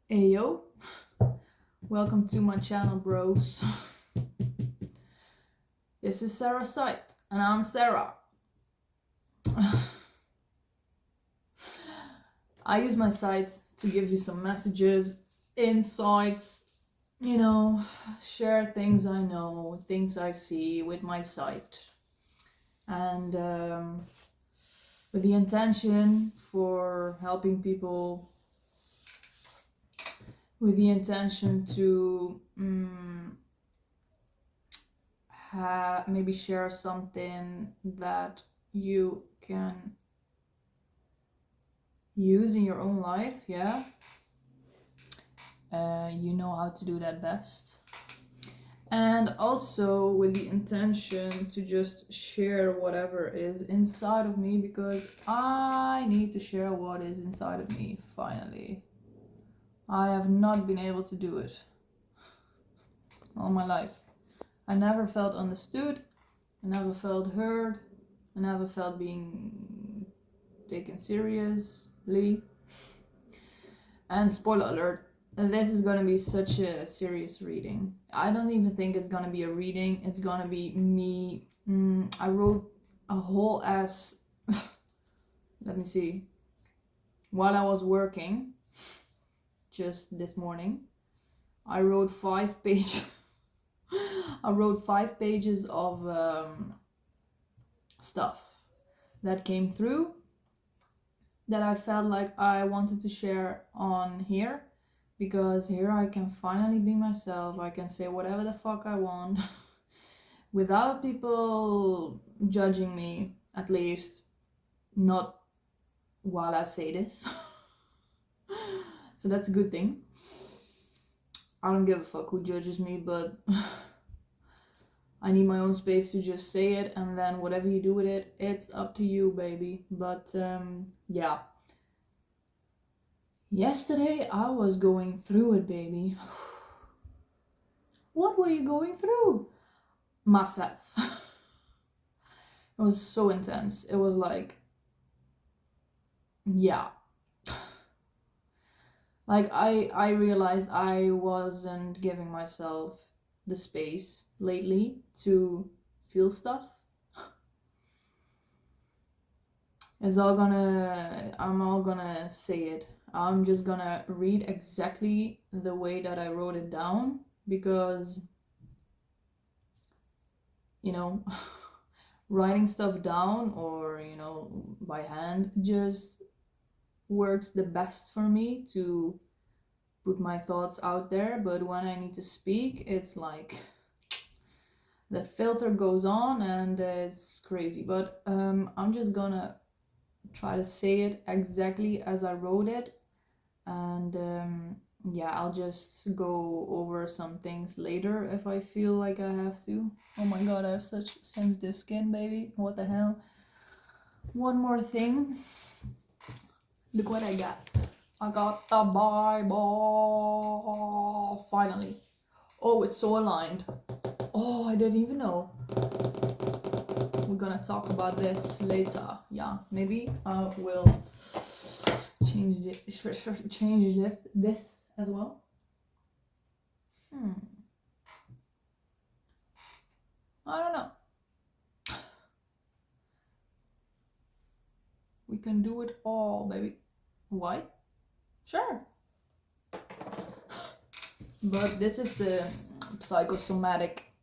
Hey yo, welcome to my channel, bros. This is Sarah's site, and I'm Sarah. I use my site to give you some messages, insights, share things I know, things I see with my site, and with the intention for helping people, with the intention to maybe share something that you can use in your own life. You know how to do that best, and also with the intention to just share whatever is inside of me, because I need to share what is inside of me. Finally, I have not been able to do it all my life. I never felt understood, I never felt heard, I never felt being taken seriously. And spoiler alert, this is gonna be such a serious reading. I don't even think it's gonna be a reading, it's gonna be me. I wrote a whole ass let me see, while I was working just this morning, I wrote 5 pages I wrote 5 pages of stuff that came through that I felt like I wanted to share on here, because here I can finally be myself. I can say whatever the fuck I want without people judging me, at least not while I say this. So that's a good thing. I don't give a fuck who judges me, but I need my own space to just say it, and then whatever you do with it, it's up to you, baby. But yeah. Yesterday I was going through it, baby. What were you going through? Myself. It was so intense. It was like, yeah. Like I realized I wasn't giving myself the space lately to feel stuff. I'm all gonna say it. I'm just gonna read exactly the way that I wrote it down, because writing stuff down, or by hand, just works the best for me to put my thoughts out there. But when I need to speak, it's like the filter goes on and it's crazy. But I'm just gonna try to say it exactly as I wrote it, and yeah, I'll just go over some things later if I feel like I have to. Oh my god, I have such sensitive skin, baby. What the hell? One more thing. Look what I got. I got the Bible. Finally. Oh, it's so aligned. Oh, I didn't even know. We're gonna talk about this later. Yeah, maybe I will change this as well. I don't know. We can do it all, baby. Why? Sure. But this is the psychosomatic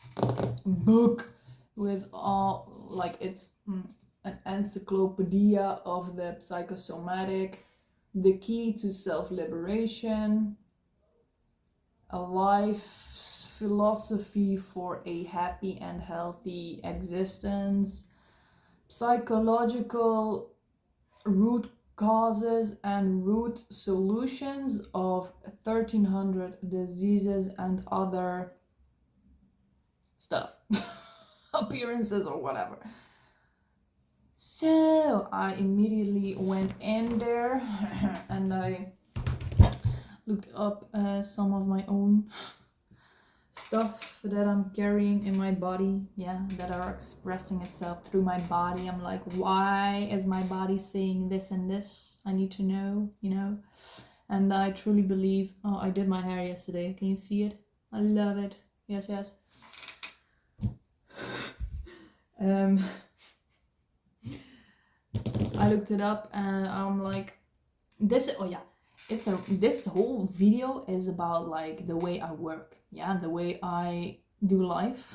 book with all, like, it's an encyclopedia of the psychosomatic, the key to self-liberation, a life philosophy for a happy and healthy existence, psychological root causes and root solutions of 1300 diseases and other stuff. Appearances or whatever. So I immediately went in there and I looked up some of my own stuff that I'm carrying in my body, that are expressing itself through my body. I'm like, why is my body saying this and this? I need to know, And I truly believe, oh, I did my hair yesterday. Can you see it? I love it. Yes, yes. I looked it up and I'm like, this whole video is about like the way I work, yeah, the way I do life,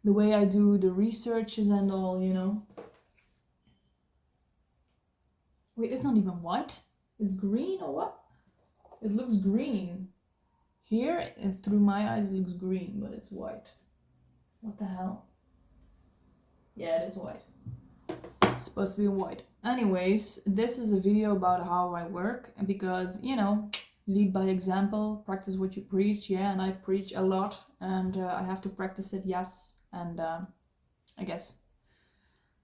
the way I do the researches and all, you know. Wait, it's not even white. It's green or what? It looks green. Here, and through my eyes, it looks green, but it's white. What the hell? Yeah, it is white. It's supposed to be white. Anyways, this is a video about how I work because, you know, lead by example, practice what you preach, yeah, and I preach a lot and I have to practice it, yes, and I guess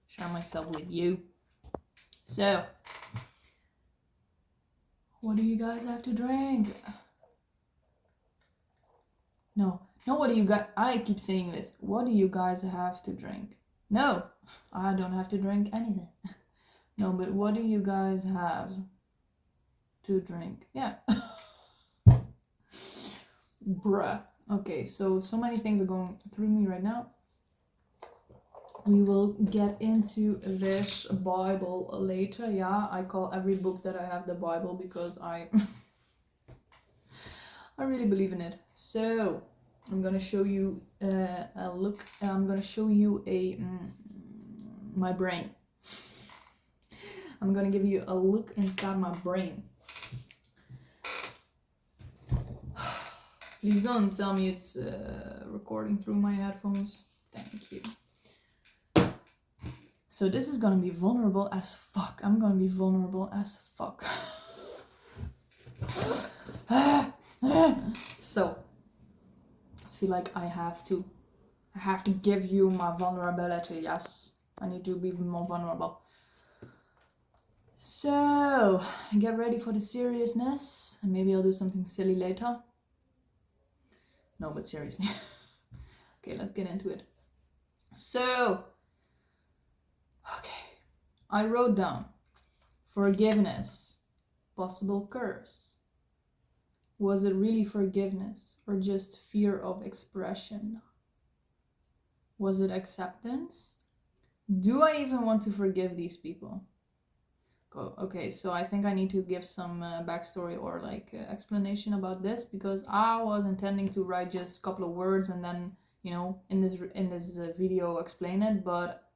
share myself with you. So, what do you guys have to drink? No, what do you guys, I keep saying this, what do you guys have to drink? No, I don't have to drink anything. No, but what do you guys have to drink? Yeah. Bruh. Okay, so many things are going through me right now. We will get into this Bible later. Yeah, I call every book that I have the Bible because I really believe in it. So I'm gonna show you a look. I'm gonna show you my brain. I'm gonna give you a look inside my brain. Please don't tell me it's recording through my headphones. Thank you. So this is gonna be vulnerable as fuck. I'm gonna be vulnerable as fuck. So I feel like I have to give you my vulnerability. Yes, I need to be more vulnerable. So get ready for the seriousness, and maybe I'll do something silly later. No, but seriously. Okay, let's get into it. So, okay, I wrote down forgiveness, possible curse. Was it really forgiveness or just fear of expression? Was it acceptance? Do I even want to forgive these people? Okay, so I think I need to give some backstory or like explanation about this because I was intending to write just a couple of words and then, you know, in this video explain it, but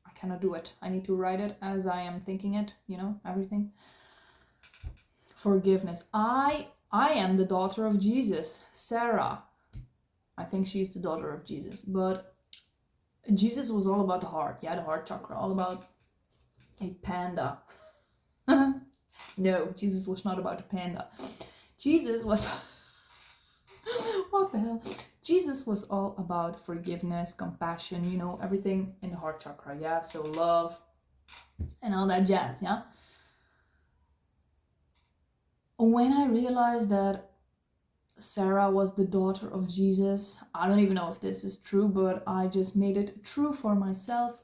I cannot do it. I need to write it as I am thinking it, you know, everything. Forgiveness. I am the daughter of Jesus, Sarah. I think she's the daughter of Jesus, but Jesus was all about the heart, yeah, the heart chakra, all about a panda. No, Jesus was not about a panda. Jesus was what the hell? Jesus was all about forgiveness, compassion, you know, everything in the heart chakra, yeah, so love and all that jazz, yeah. When I realized that Sarah was the daughter of Jesus, I don't even know if this is true, but I just made it true for myself.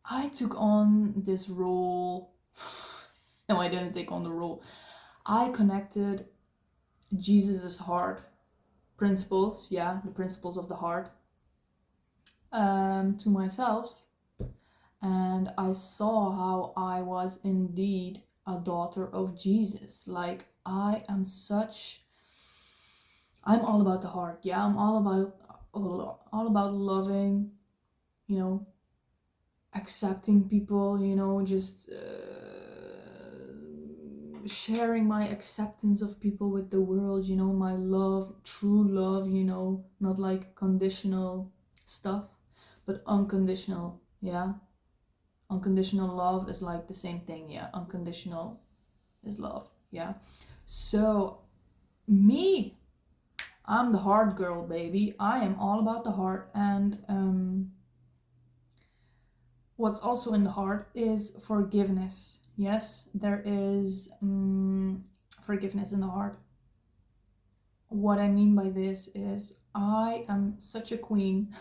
I took on this role. No, I didn't take on the role. I connected Jesus's heart principles, yeah, the principles of the heart, to myself, and I saw how I was indeed a daughter of Jesus. Like I'm all about the heart, yeah. I'm all about loving, you know, accepting people, you know, just sharing my acceptance of people with the world, you know, my love, true love, you know, not like conditional stuff, but unconditional, yeah. Unconditional love is like the same thing, yeah. Unconditional is love, yeah. So me, I'm the heart girl, baby. I am all about the heart, and what's also in the heart is forgiveness. Yes, there is forgiveness in the heart. What I mean by this is I am such a queen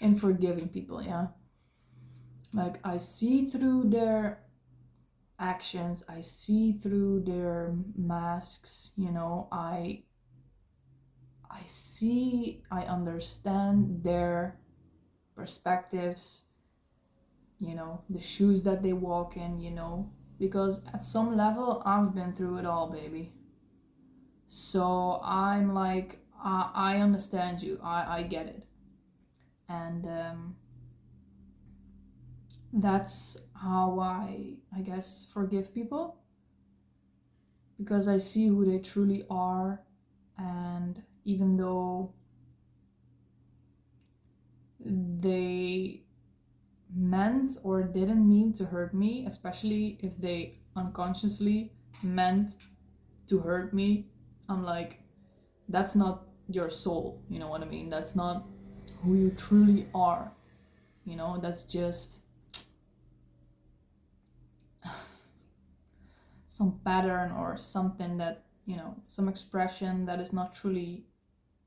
in forgiving people, yeah. Like I see through their actions. I see through their masks, you know. I see, I understand their perspectives, you know, the shoes that they walk in, you know, because at some level I've been through it all, baby. So I'm like, I understand you, I get it. And that's how I guess forgive people, because I see who they truly are. And even though they meant or didn't mean to hurt me, especially if they unconsciously meant to hurt me, I'm like, that's not your soul, you know what I mean? That's not who you truly are, you know? That's just some pattern or something that, you know, some expression that is not truly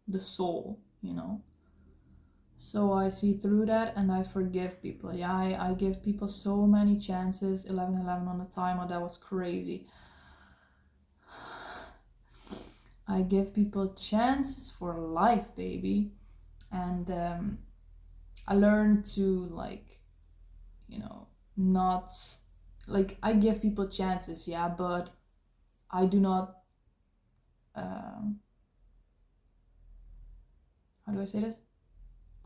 the soul, you know? So I see through that and I forgive people. Yeah, I give people so many chances. 11/11 on the timer, that was crazy. I give people chances for life, baby. And I learned to, like, you know, not, like, I give people chances, yeah, but I do not, how do I say this?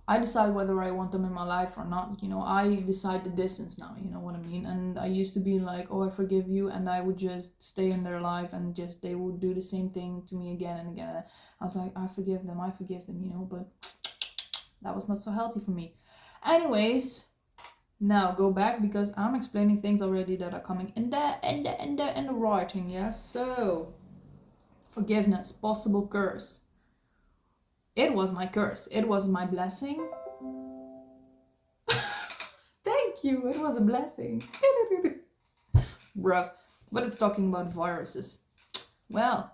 I decide whether I want them in my life or not. You know, I decide the distance now, you know what I mean? And I used to be like, oh, I forgive you, and I would just stay in their life and just they would do the same thing to me again and again. I was like, I forgive them, you know, but that was not so healthy for me. Anyways, now go back because I'm explaining things already that are coming in the writing, yeah? So, forgiveness, possible curse. It was my curse. It was my blessing. Thank you. It was a blessing. Bruv. But it's talking about viruses. Well,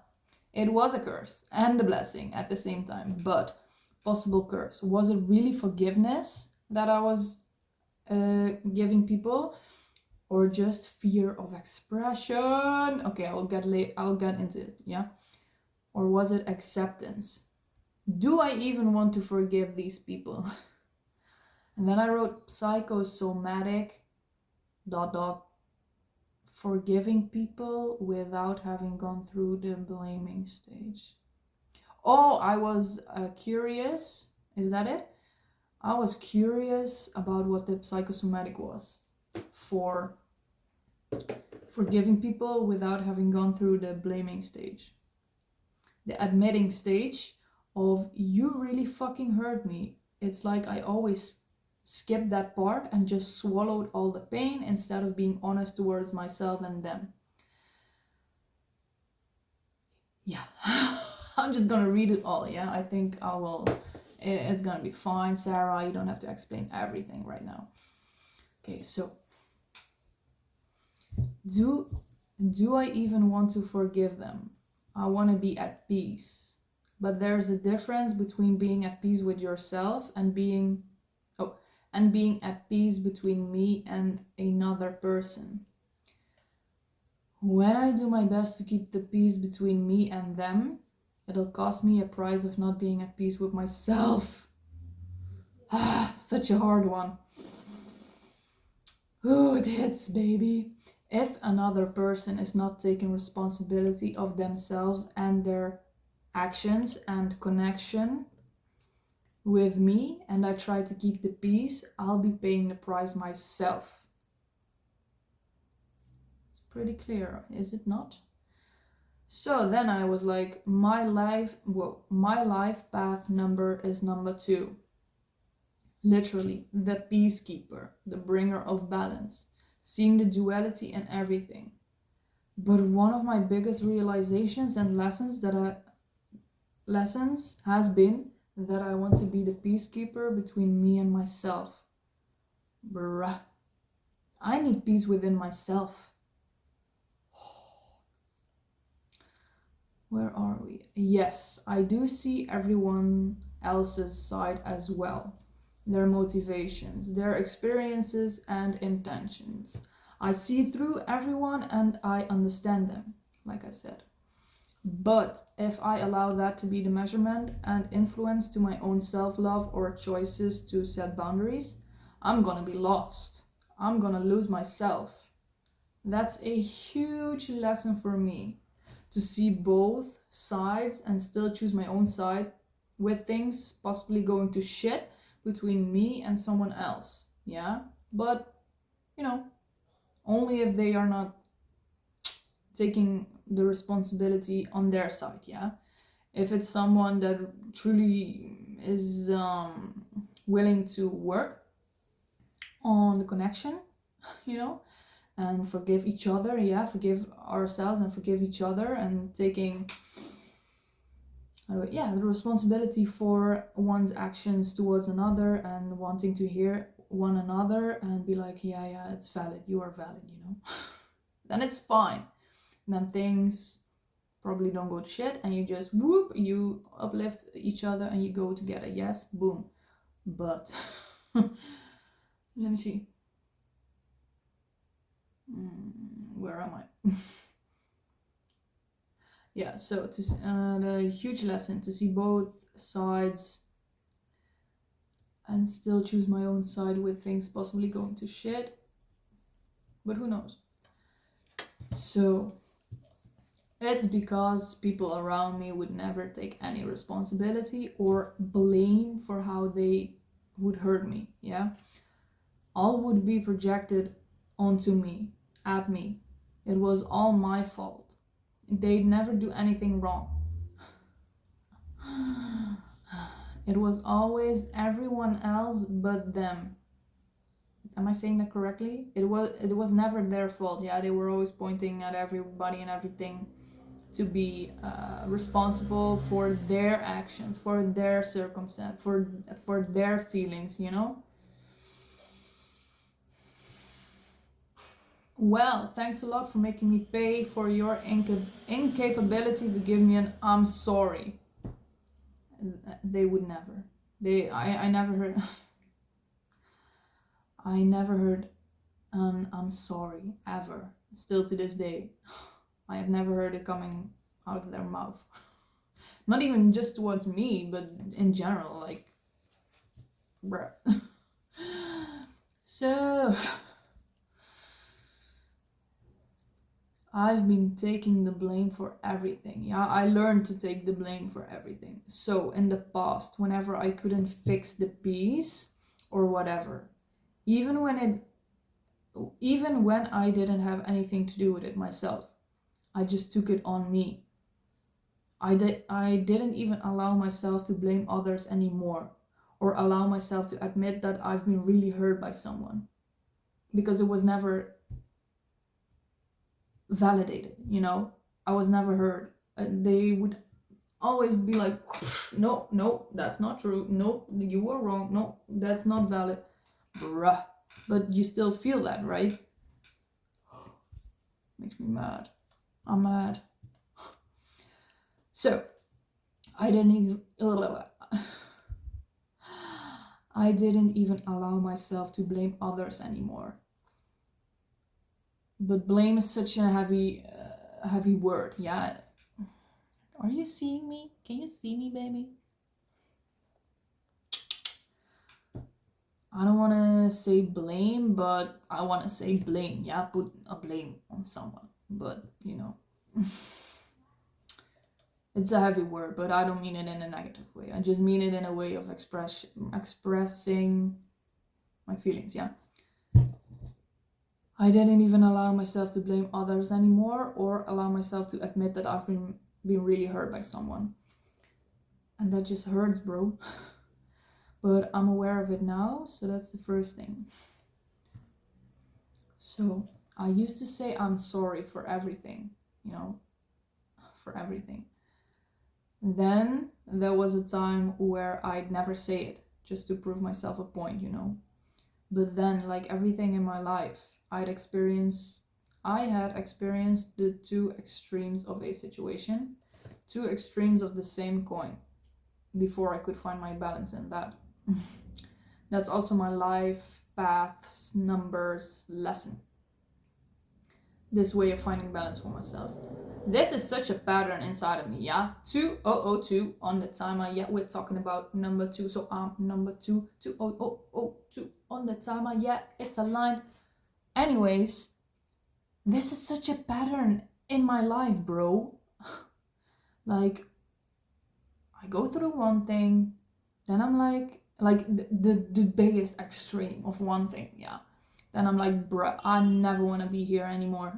it was a curse and a blessing at the same time. But possible curse. Was it really forgiveness that I was giving people? Or just fear of expression? Okay, I'll get into it, yeah? Or was it acceptance? Do I even want to forgive these people? And then I wrote psychosomatic ... forgiving people without having gone through the blaming stage. Oh, I was curious. Is that it? I was curious about what the psychosomatic was for forgiving people without having gone through the blaming stage. The admitting stage of you really fucking hurt me. It's like I always skipped that part and just swallowed all the pain instead of being honest towards myself and them. Yeah. I'm just gonna read it all, yeah? I think I will. It's gonna be fine, Sarah. You don't have to explain everything right now. Okay, so do I even want to forgive them? I want to be at peace. But there's a difference between being at peace with yourself and being at peace between me and another person. When I do my best to keep the peace between me and them, it'll cost me a price of not being at peace with myself. Such a hard one. Ooh, it hits, baby. If another person is not taking responsibility of themselves and their actions and connection with me, and I try to keep the peace, I'll be paying the price myself. It's pretty clear, is it not? So then I was like, my life path number is number 2. Literally, the peacekeeper, the bringer of balance, seeing the duality in everything. But one of my biggest realizations and lessons has been that I want to be the peacekeeper between me and myself. Bruh. I need peace within myself. Where are we? Yes, I do see everyone else's side as well. Their motivations, their experiences and intentions. I see through everyone and I understand them, like I said. But if I allow that to be the measurement and influence to my own self-love or choices to set boundaries, I'm gonna be lost. I'm gonna lose myself. That's a huge lesson for me, to see both sides and still choose my own side with things possibly going to shit between me and someone else. Yeah? But, you know, only if they are not taking the responsibility on their side. Yeah? If it's someone that truly is willing to work on the connection, you know, and forgive each other, yeah, forgive ourselves and forgive each other, and taking the responsibility for one's actions towards another, and wanting to hear one another and be like, yeah, it's valid, you are valid, you know. Then it's fine. And then things probably don't go to shit, and you just whoop, you uplift each other and you go together. Yes, boom. But let me see. Where am I? Yeah, so the huge lesson to see both sides and still choose my own side with things possibly going to shit. But who knows? So it's because people around me would never take any responsibility or blame for how they would hurt me. Yeah, all would be projected onto me, at me. It was all my fault. They'd never do anything wrong. It was always everyone else but them. Am I saying that correctly? It was never their fault. Yeah, they were always pointing at everybody and everything to be responsible for their actions, for their circumstance, for their feelings, you know. Well, thanks a lot for making me pay for your incapability to give me an I'm sorry. They would never. I never heard. I never heard an I'm sorry ever. Still to this day, I have never heard it coming out of their mouth. Not even just towards me, but in general, like, bruh. So I've been taking the blame for everything. Yeah, I learned to take the blame for everything. So in the past, whenever I couldn't fix the piece or whatever, even when I didn't have anything to do with it myself, I just took it on me. I didn't even allow myself to blame others anymore, or allow myself to admit that I've been really hurt by someone, because it was never validated, you know. I was never heard. They would always be like, no, that's not true, no, you were wrong, no, that's not valid. Bruh. But you still feel that, right? Makes me mad. I'm mad. So I didn't even allow myself to blame others anymore. But blame is such a heavy word. Yeah. Are you seeing me? Can you see me, baby? I don't want to say blame, but I want to say blame. Yeah, put a blame on someone. But, you know, it's a heavy word, but I don't mean it in a negative way. I just mean it in a way of expressing my feelings, yeah. I didn't even allow myself to blame others anymore, or allow myself to admit that I've been really hurt by someone. And that just hurts, bro. But I'm aware of it now, so that's the first thing. So I used to say I'm sorry for everything, you know, for everything. Then there was a time where I'd never say it, just to prove myself a point, you know. But then, like everything in my life, I had experienced the two extremes of a situation, two extremes of the same coin, before I could find my balance in that. That's also my life paths numbers lesson. this way of finding balance for myself. This is such a pattern inside of me, yeah? 2002 on the timer. Yeah, we're talking about number 2. So I'm number 2, 2002 on the timer. Yeah, it's aligned. Anyways, this is such a pattern in my life, bro. Like, I go through one thing, then I'm like the biggest extreme of one thing, yeah. Then I'm like, bruh, I never want to be here anymore.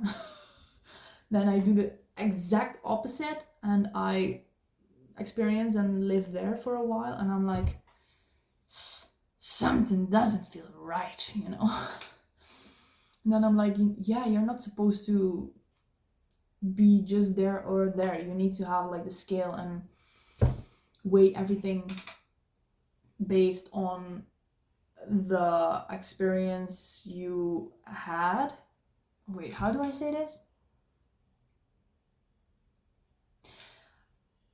Then I do the exact opposite and I experience and live there for a while, and I'm like, something doesn't feel right, you know. And then I'm like, yeah, you're not supposed to be just there or there. You need to have like the scale and weigh everything based on the experience you had. Wait, how do I say this?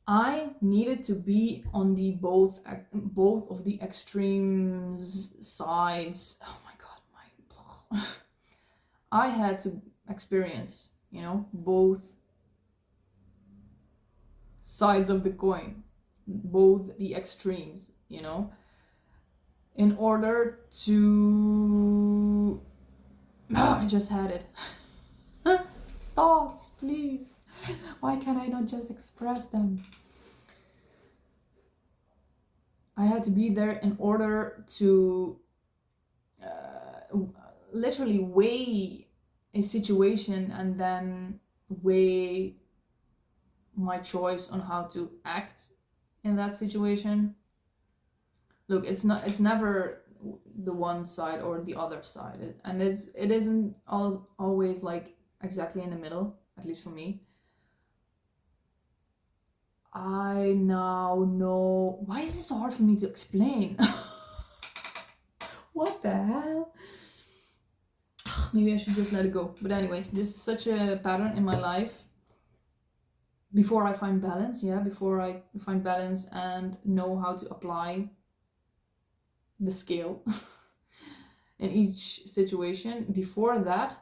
I needed to be on the both of the extremes sides. Oh my god, I had to experience, you know, both sides of the coin, both the extremes, you know, in order to I just had it. Thoughts, please. Why can't I not just express them? I had to be there in order to literally weigh a situation and then weigh my choice on how to act in that situation. Look, it's never the one side or the other side, it isn't always like exactly in the middle, at least for me. I now know. Why is this so hard for me to explain? What the hell? Maybe I should just let it go. But anyways, this is such a pattern in my life. Before I find balance, yeah, before I find balance and know how to apply the scale in each situation, before that,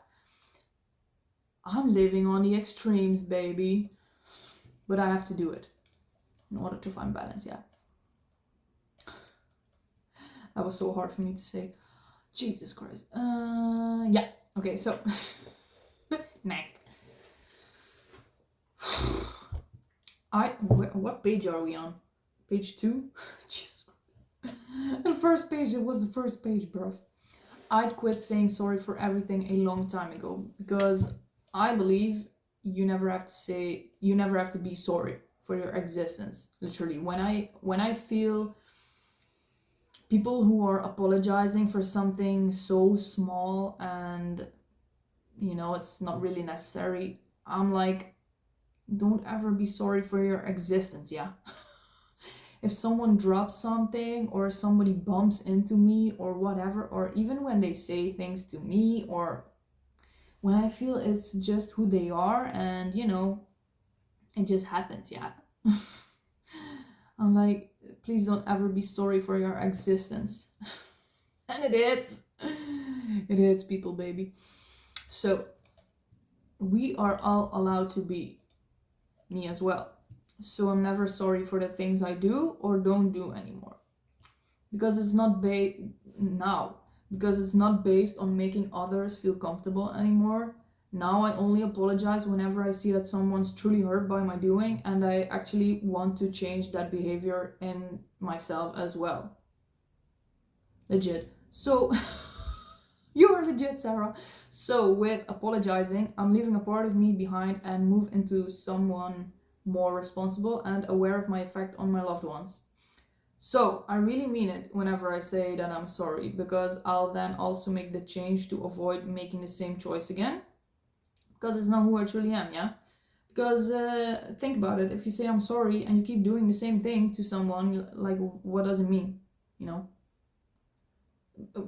I'm living on the extremes, baby. But I have to do it in order to find balance, yeah. That was so hard for me to say. Jesus Christ. Yeah. Okay, so next. What page are we on? Page 2? Jesus Christ. The first page, it was the first page, bro. I'd quit saying sorry for everything a long time ago because I believe you never have to be sorry for your existence. Literally, when I feel people who are apologizing for something so small and you know it's not really necessary, I'm like, don't ever be sorry for your existence, yeah. If someone drops something or somebody bumps into me or whatever, or even when they say things to me, or when I feel it's just who they are and you know it just happens, yeah. I'm like, please don't ever be sorry for your existence. And it is. It is, people, baby. So we are all allowed to be, me as well. So I'm never sorry for the things I do or don't do anymore. Because it's not because it's not based on making others feel comfortable anymore. Now I only apologize whenever I see that someone's truly hurt by my doing and I actually want to change that behavior in myself as well. Legit. So you are legit, Sarah. So with apologizing, I'm leaving a part of me behind and move into someone more responsible and aware of my effect on my loved ones. So I really mean it whenever I say that I'm sorry, because I'll then also make the change to avoid making the same choice again, because it's not who I truly am, yeah? Because think about it, if you say I'm sorry and you keep doing the same thing to someone, like what does it mean, you know?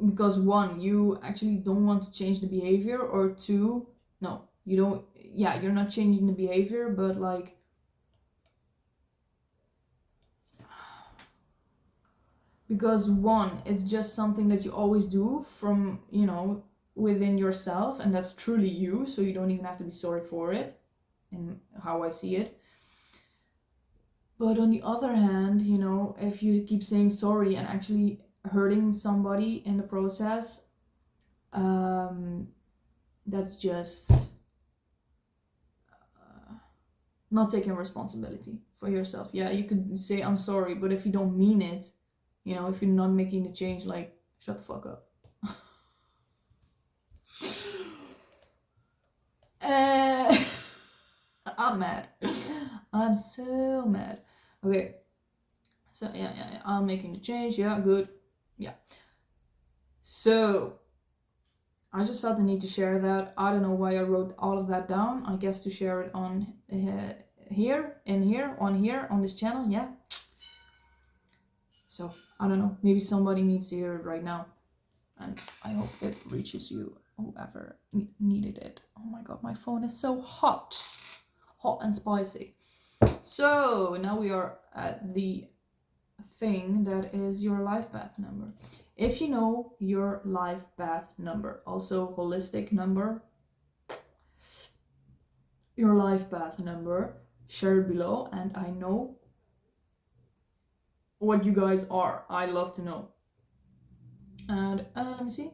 Because one, you actually don't want to change the behavior, or two, no, you don't, yeah, you're not changing the behavior, but like, because one, it's just something that you always do from, you know, within yourself, and that's truly you, so you don't even have to be sorry for it, in how I see it. But on the other hand, you know, if you keep saying sorry and actually hurting somebody in the process, that's just not taking responsibility for yourself. Yeah, you could say I'm sorry, but if you don't mean it, you know, if you're not making the change, like, shut the fuck up. I'm mad. I'm so mad. Okay. So yeah. I'm making the change. Yeah, good. Yeah. So I just felt the need to share that. I don't know why I wrote all of that down. I guess to share it on on this channel. Yeah. So I don't know. Maybe somebody needs to hear it right now, and I hope it reaches you, whoever needed it. Oh my god, my phone is so hot and spicy. So now we are at the thing that is your life path number. If you know your life path number, also holistic number, your life path number, share it below, and I know what you guys are. I love to know. And let me see.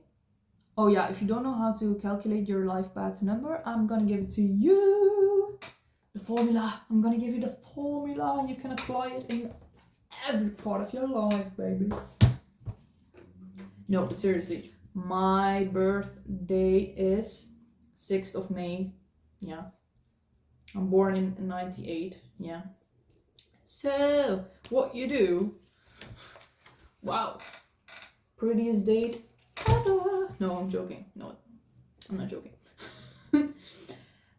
Oh yeah, if you don't know how to calculate your life path number, I'm gonna give it to you. The formula. I'm gonna give you the formula. You can apply it in every part of your life, baby. No, but seriously, my birthday is 6th of May. Yeah. I'm born in 98. Yeah. So, what you do? Wow. Prettiest date ever. No, I'm joking. No, I'm not joking.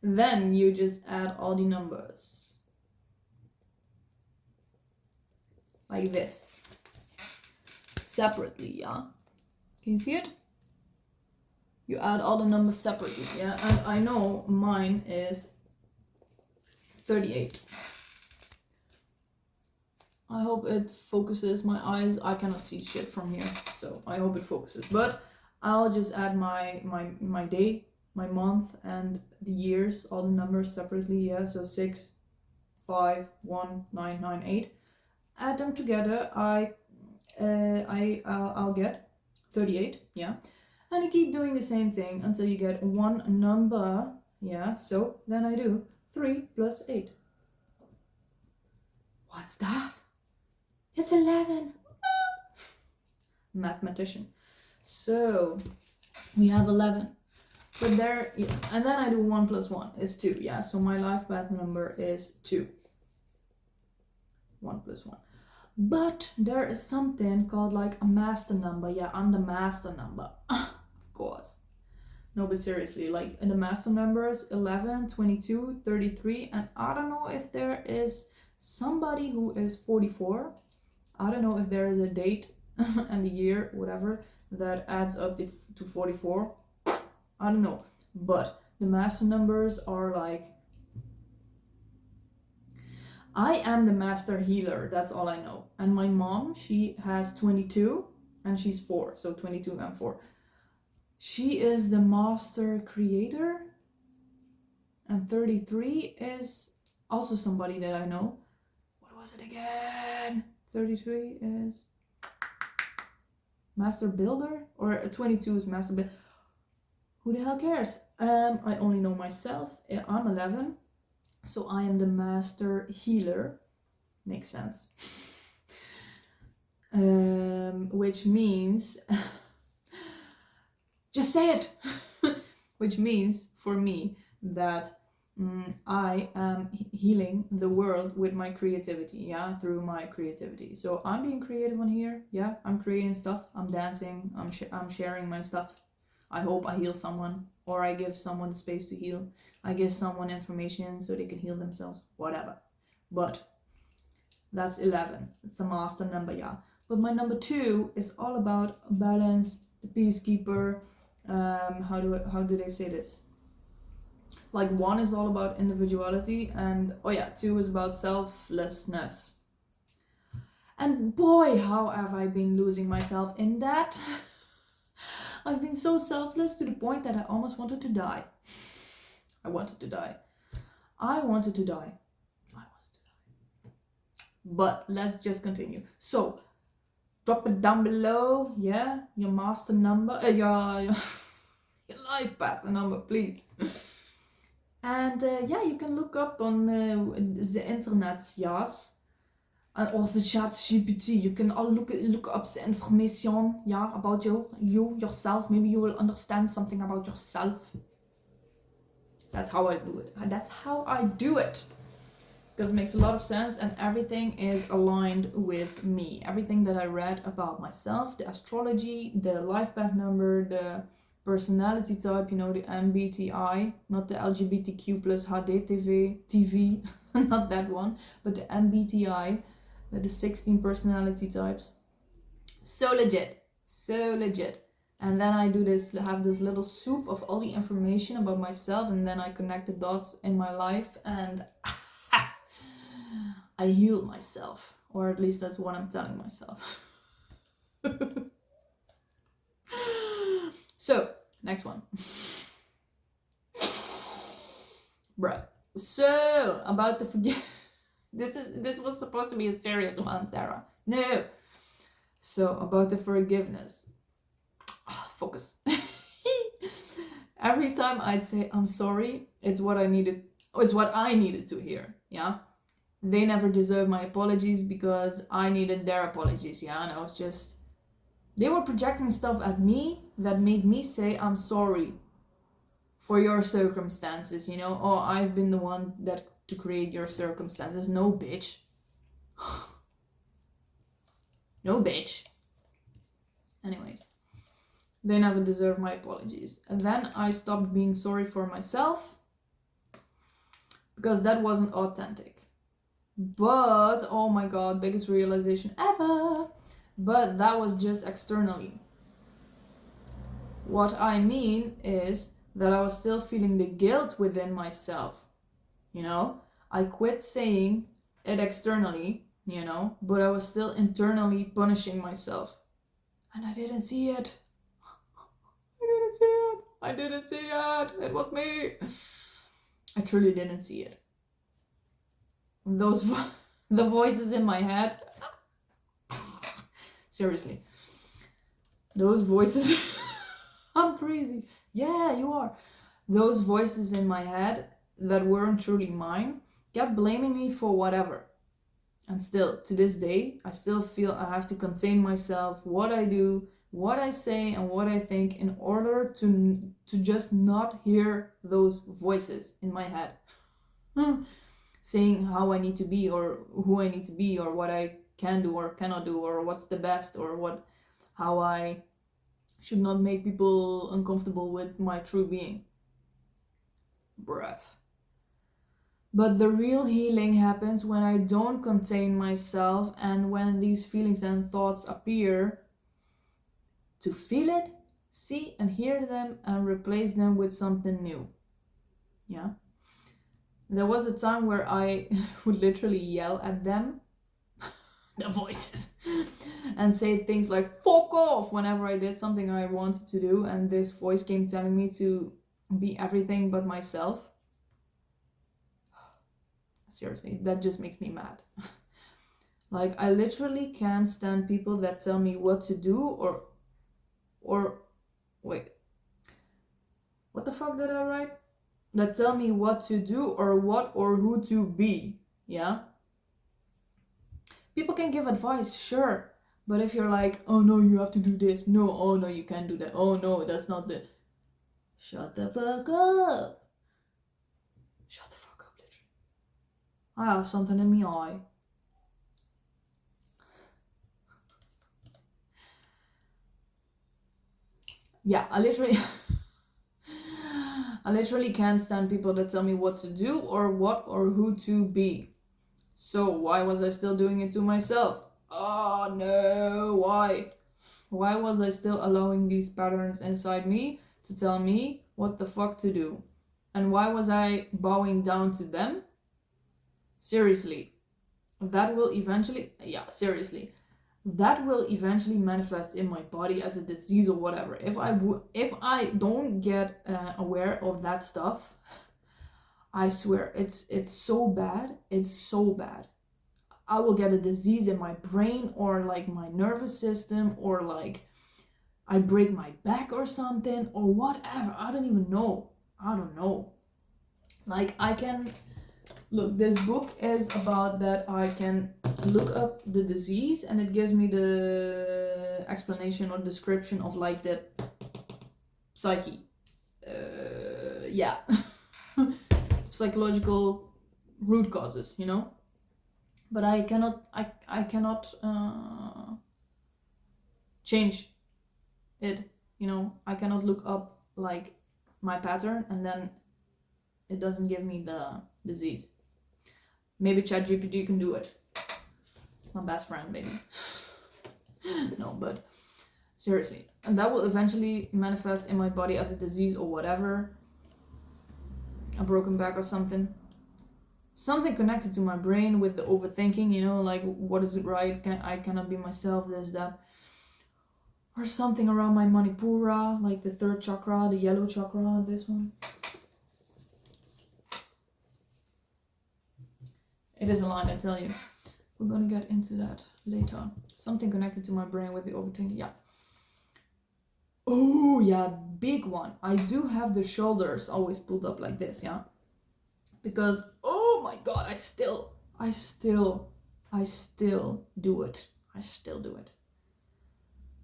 Then you just add all the numbers. Like this. Separately, yeah? Can you see it? You add all the numbers separately, yeah? And I know mine is 38. I hope it focuses. My eyes, I cannot see shit from here, so I hope it focuses. But I'll just add my day, my month, and the years, all the numbers separately, yeah? So 6, 5, 1, 9, 9, 8. Add them together, I'll get 38, yeah? And you keep doing the same thing until you get one number, yeah? So then I do 3 plus 8. What's that? It's 11. Mathematician. So we have 11. But there, yeah. And then I do 1 plus 1 is 2, yeah? So my life path number is 2. 1 plus 1. But there is something called like a master number. Yeah, I'm the master number. Of course. No, but seriously, like the master numbers 11, 22, 33, and I don't know if there is somebody who is 44. I don't know if there is a date and a year, whatever, that adds up to 44. I don't know. But the master numbers are like, I am the master healer, that's all I know. And my mom, she has 22 and she's 4, so 22 and 4. She is the master creator, and 33 is also somebody that I know. What was it again? 33 is master builder, or 22 is master builder. Who the hell cares? I only know myself. I'm 11, so I am the master healer. Makes sense. Which means just say it. Which means for me that I am healing the world with my creativity, yeah, through my creativity. So I'm being creative on here, yeah, I'm creating stuff, I'm dancing, I'm sharing my stuff. I hope I heal someone, or I give someone the space to heal. I give someone information so they can heal themselves, whatever. But that's 11. It's a master number, yeah. But my number 2 is all about balance, the peacekeeper. How do they say this? Like 1 is all about individuality, and 2 is about selflessness. And boy, how have I been losing myself in that. I've been so selfless to the point that I almost wanted to die. I wanted to die. But let's just continue. So, drop it down below, yeah? Your master number, your life path number, please. And yeah, you can look up on the internet, yes. And also ChatGPT, you can all look up the information, yeah, about yourself. Maybe you will understand something about yourself. That's how I do it. Because it makes a lot of sense and everything is aligned with me. Everything that I read about myself, the astrology, the life path number, the personality type, the MBTI, not the LGBTQ plus HDTV, not that one, but the MBTI, the 16 personality types. So legit. And then I have this little soup of all the information about myself, and then I connect the dots in my life, and I heal myself, or at least that's what I'm telling myself. So, next one. Bruh. So, about the this was supposed to be a serious one, Sarah. No. So, about the forgiveness. Focus. Every time I'd say I'm sorry, it's what I needed to hear, yeah? They never deserve my apologies because I needed their apologies, yeah? And I was just... They were projecting stuff at me that made me say I'm sorry for your circumstances, Oh, I've been the one to create your circumstances. No, bitch. No, bitch. Anyways, they never deserve my apologies. And then I stopped being sorry for myself because that wasn't authentic. But, oh my god, biggest realization ever. But that was just externally. What I mean is that I was still feeling the guilt within myself. I quit saying it externally, but I was still internally punishing myself. And I didn't see it. It was me. I truly didn't see it. The voices in my head. Seriously. Those voices. I'm crazy. Yeah, you are. Those voices in my head that weren't truly mine kept blaming me for whatever. And still, to this day, I still feel I have to contain myself, what I do, what I say, and what I think in order to just not hear those voices in my head. Saying how I need to be, or who I need to be, or what I can do or cannot do, or what's the best, or how I should not make people uncomfortable with my true being. Breath. But the real healing happens when I don't contain myself, and when these feelings and thoughts appear, to feel it, see and hear them, and replace them with something new. Yeah. There was a time where I would literally yell at them, the voices, and say things like fuck off whenever I did something I wanted to do, and this voice came telling me to be everything but myself. Seriously, that just makes me mad. Like, I literally can't stand people that tell me what to do, or wait, what the fuck did I write? That tell me what to do, or what or who to be, yeah? People can give advice, sure, but if you're like, oh no, you have to do this, no, oh no, you can't do that, oh no, that's not the... Shut the fuck up. Shut the fuck up, literally. I have something in my eye. Yeah, I literally can't stand people that tell me what to do, or what or who to be. So why was I still doing it to myself? Oh no, why? Why was I still allowing these patterns inside me to tell me what the fuck to do? And why was I bowing down to them? Seriously. That will eventually... Yeah, seriously. that will eventually manifest in my body as a disease or whatever. If I don't get aware of that stuff, I swear it's so bad. It's so bad. I will get a disease in my brain or like my nervous system, or like I break my back or something or whatever. I don't even know. I don't know. Like I can look, this book is about that I can look up the disease and it gives me the explanation or description of like the psyche. Yeah. Psychological root causes, you know? But I cannot change it, you know? I cannot look up like my pattern and then it doesn't give me the disease. Maybe ChatGPT can do it. It's my best friend, maybe. No, but seriously. And that will eventually manifest in my body as a disease or whatever. A broken back or something. Something connected to my brain with the overthinking, you know, like what is it right? I cannot be myself, this, that. Or something around my Manipura, like the third chakra, the yellow chakra, this one. It is a line, I tell you. We're gonna get into that later. Something connected to my brain with the overthinking, yeah. Oh yeah, big one. I do have the shoulders always pulled up like this, yeah? Because, oh my god, I still do it. I still do it.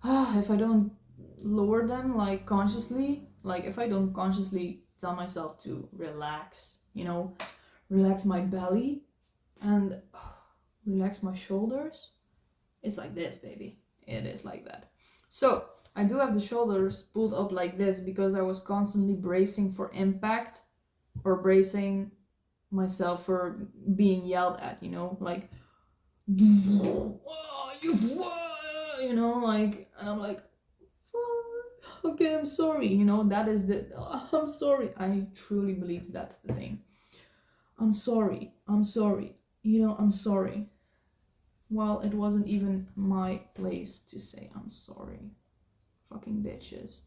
If I don't lower them like consciously, like if I don't consciously tell myself to relax, you know, relax my belly and relax my shoulders, it's like this, baby. It is like that. So I do have the shoulders pulled up like this because I was constantly bracing for impact or bracing myself for being yelled at, you know, like you know, like, and I'm like, okay, I'm sorry, you know, that is the I'm sorry. I truly believe that's the thing. I'm sorry, you know, I'm sorry. Well, it wasn't even my place to say I'm sorry. Fucking bitches.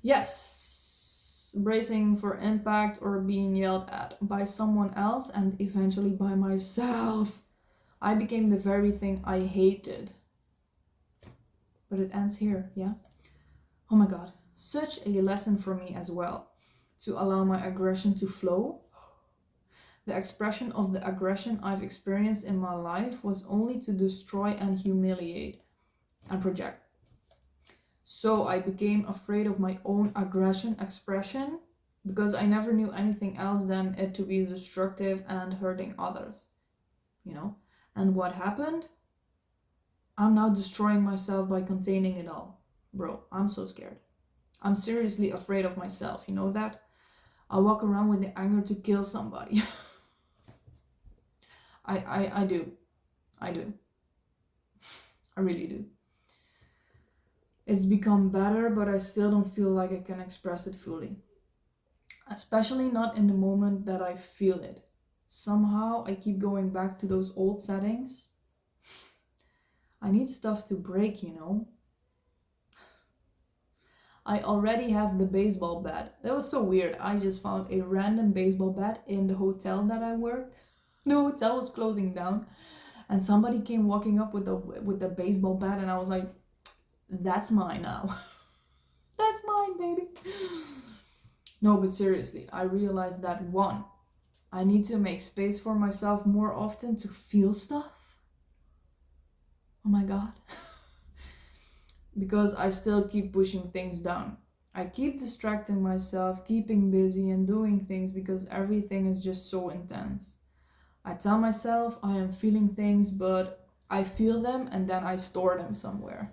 Yes, bracing for impact or being yelled at by someone else and eventually by myself. I became the very thing I hated. But it ends here, yeah? Oh my god, such a lesson for me as well. To allow my aggression to flow. The expression of the aggression I've experienced in my life was only to destroy and humiliate and project. So I became afraid of my own aggression expression because I never knew anything else than it to be destructive and hurting others, you know? And what happened? I'm now destroying myself by containing it all. Bro, I'm so scared. I'm seriously afraid of myself, you know that? I walk around with the anger to kill somebody. I do. I really do. It's become better, but I still don't feel like I can express it fully. Especially not in the moment that I feel it. Somehow I keep going back to those old settings. I need stuff to break, you know. I already have the baseball bat. That was so weird. I just found a random baseball bat in the hotel that I worked. The hotel was closing down. And somebody came walking up with the baseball bat and I was like, that's mine now. That's mine, baby. No, but seriously, I realized that one, I need to make space for myself more often to feel stuff. Oh my god. Because I still keep pushing things down. I keep distracting myself, keeping busy and doing things because everything is just so intense. I tell myself I am feeling things, but I feel them and then I store them somewhere.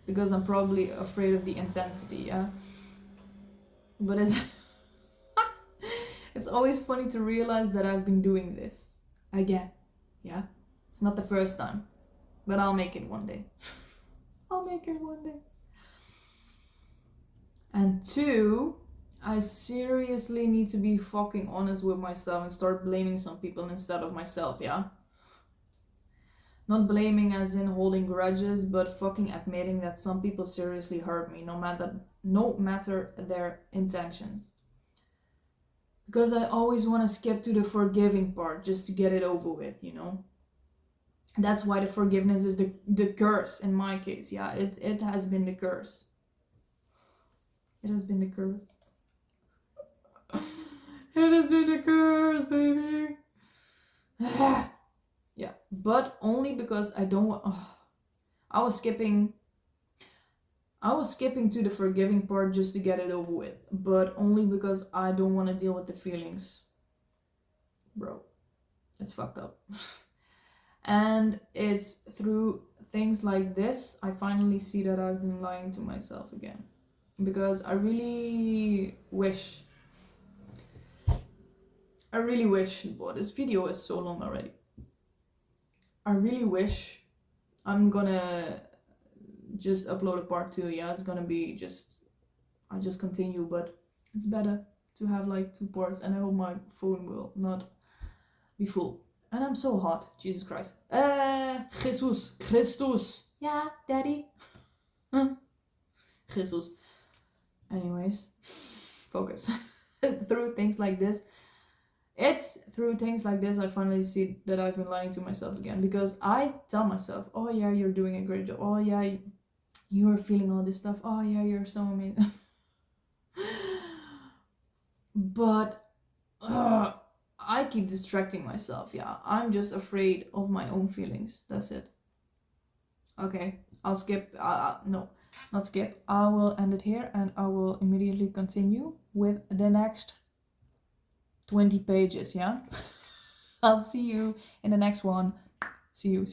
Because I'm probably afraid of the intensity, yeah? But it's it's always funny to realize that I've been doing this again, yeah? It's not the first time, but I'll make it one day. I'll make it one day. And two, I seriously need to be fucking honest with myself and start blaming some people instead of myself, yeah? Not blaming as in holding grudges, but fucking admitting that some people seriously hurt me, no matter their intentions. Because I always want to skip to the forgiving part just to get it over with, you know? That's why the forgiveness is the curse in my case. Yeah, it has been the curse. It has been the curse. It has been the curse, baby. Yeah, but only because I don't want. I was skipping to the forgiving part just to get it over with, but only because I don't want to deal with the feelings. Bro, it's fucked up. And it's through things like this I finally see that I've been lying to myself again. Because I really wish, boy, this video is so long already. I really wish I'm gonna just upload a part 2. Yeah, it's gonna be I just continue, but it's better to have like 2 parts, and I hope my phone will not be full. And I'm so hot, Jesus Christ. Christus. Yeah, daddy. Jesus. Anyways, focus. Through things like this, it's through things like this I finally see that I've been lying to myself again, because I tell myself, oh yeah, you're doing a great job, oh yeah, you're feeling all this stuff, oh yeah, you're so amazing. But I keep distracting myself. Yeah, I'm just afraid of my own feelings. That's it. Okay, I'll skip. No, not skip. I will end it here, and I will immediately continue with the next 20 pages. Yeah. I'll see you in the next one. See you.